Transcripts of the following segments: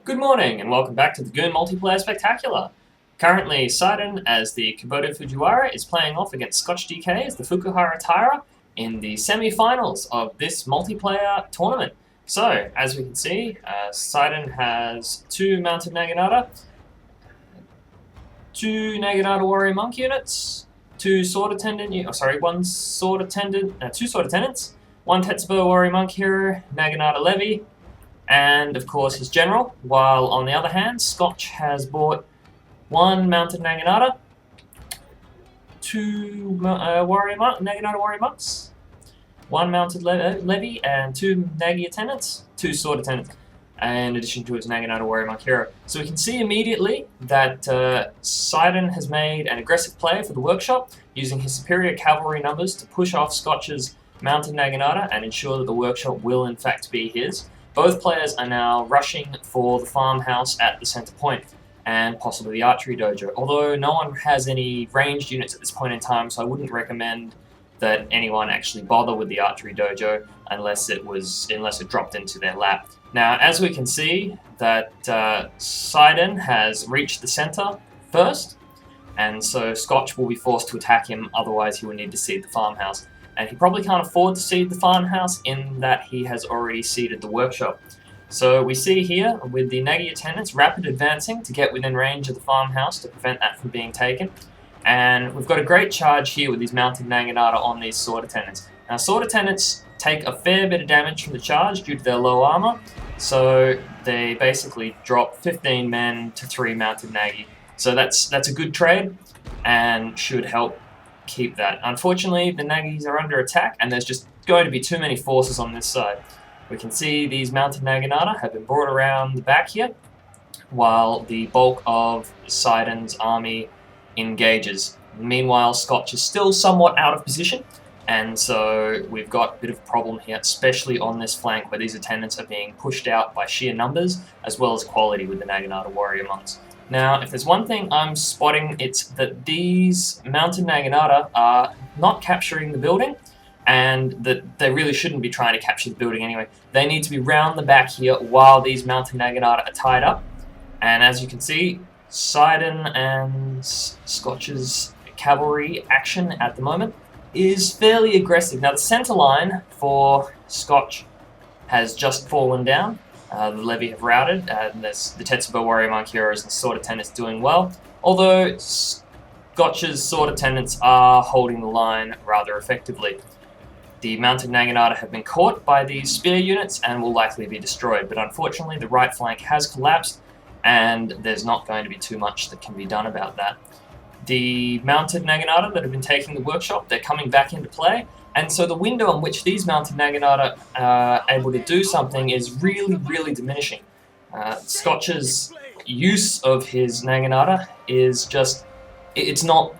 Good morning and welcome back to the Goon Multiplayer Spectacular. Currently, Sydin as the Kubota Fujiwara is playing off against ScotchDK as the Fukuhara Taira in the semi-finals of this multiplayer tournament. So, as we can see, Sydin has two mounted Naginata, two Naginata Warrior Monk units, two Sword Attendant, two Sword Attendants, one Tetsubo Warrior Monk hero, Naginata Levy, and of course his general, while on the other hand, Scotch has bought one mounted Naginata, two Naginata Warrior Monks, one mounted Levy, and two Nagi Attendants, two Sword Attendants, in addition to his Naginata Warrior Monk hero. So we can see immediately that Sydin has made an aggressive play for the workshop, using his superior cavalry numbers to push off Scotch's mounted Naginata and ensure that the workshop will in fact be his. Both players are now rushing for the farmhouse at the center point, and possibly the archery dojo, although no one has any ranged units at this point in time, so I wouldn't recommend that anyone actually bother with the archery dojo unless it dropped into their lap. Now, as we can see, that Sydin has reached the center first, and so Scotch will be forced to attack him, otherwise he will need to cede the farmhouse. And he probably can't afford to cede the farmhouse in that he has already ceded the workshop. So we see here, with the Nagi Attendants rapid advancing to get within range of the farmhouse to prevent that from being taken. And we've got a great charge here with these mounted Naginata on these Sword Attendants. Now, Sword Attendants take a fair bit of damage from the charge due to their low armor, so they basically drop 15 men to 3 mounted Nagi. So that's a good trade, and should help keep that. Unfortunately, the Nagis are under attack, and there's just going to be too many forces on this side. We can see these mounted Naginata have been brought around the back here, while the bulk of Sydin's army engages. Meanwhile, Scotch is still somewhat out of position, and so we've got a bit of a problem here, especially on this flank where these attendants are being pushed out by sheer numbers, as well as quality with the Naginata Warrior Monks. Now, if there's one thing I'm spotting, it's that these mounted Naginata are not capturing the building, and that they really shouldn't be trying to capture the building anyway. They need to be round the back here while these mounted Naginata are tied up. And as you can see, Sydin and Scotch's cavalry action at the moment is fairly aggressive. Now, the center line for Scotch has just fallen down. The Levy have routed, and there's the Tetsubo Warrior Monk heroes and Sword Attendants doing well, although Scotch's Sword Attendants are holding the line rather effectively. The mounted Naginata have been caught by these spear units and will likely be destroyed, but unfortunately the right flank has collapsed, and there's not going to be too much that can be done about that. The mounted Naginata that have been taking the workshop, they're coming back into play, and so the window in which these mounted Naginata are able to do something is really, really diminishing. Scotch's use of his Naginata is just, it's not,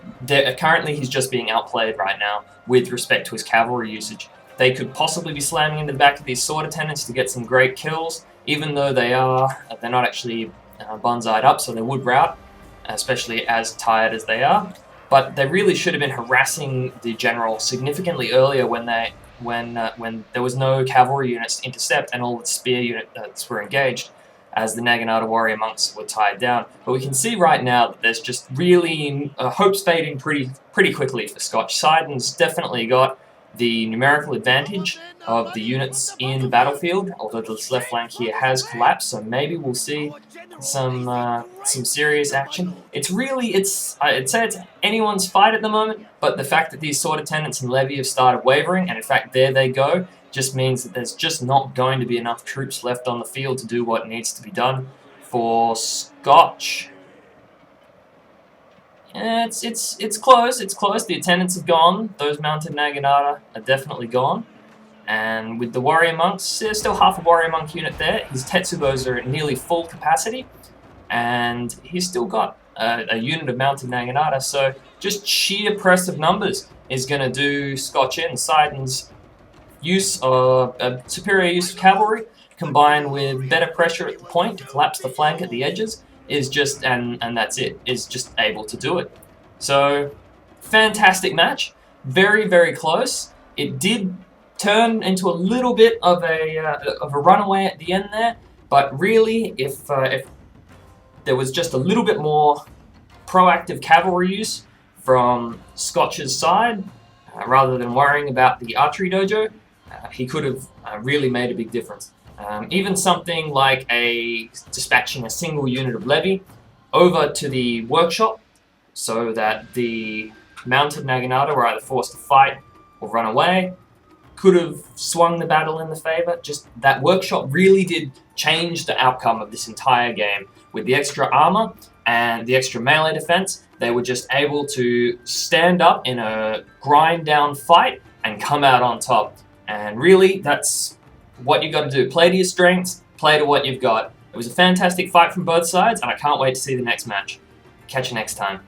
currently he's just being outplayed right now with respect to his cavalry usage. They could possibly be slamming into the back of these Sword Attendants to get some great kills, even though they're not actually bonsai'd up, so they would rout, especially as tired as they are. But they really should have been harassing the general significantly earlier when there was no cavalry units to intercept and all the spear units were engaged, as the Naginata Warrior Monks were tied down. But we can see right now that there's just really hope's fading pretty quickly for Scotch. Sydin's definitely got the numerical advantage of the units in the battlefield, although this left flank here has collapsed, so maybe we'll see some serious action. I'd say it's anyone's fight at the moment, but the fact that these Sword Attendants and Levy have started wavering, and in fact there they go, just means that there's just not going to be enough troops left on the field to do what needs to be done for Scotch. Yeah, it's close. It's close. The attendants have gone. Those mounted Naginata are definitely gone. And with the Warrior Monks, there's still half a Warrior Monk unit there. His Tetsubos are at nearly full capacity, and he's still got a unit of mounted Naginata. So just sheer press of numbers is going to do Scotch in. Sydin's use of superior use of cavalry, combined with better pressure at the point to collapse the flank at the edges, is just, and that's it, is just able to do it. So, fantastic match. Very, very close. It did turn into a little bit of a runaway at the end there, But really, if there was just a little bit more proactive cavalry use from Scotch's side, rather than worrying about the archery dojo, he could have really made a big difference. Even something like dispatching a single unit of levy over to the workshop so that the mounted Naginata were either forced to fight or run away could have swung the battle in the favor. Just that workshop really did change the outcome of this entire game. With the extra armor and the extra melee defense, they were just able to stand up in a grind down fight and come out on top. And really, that's what you got to do. Play to your strengths, play to what you've got. It was a fantastic fight from both sides, and I can't wait to see the next match. Catch you next time.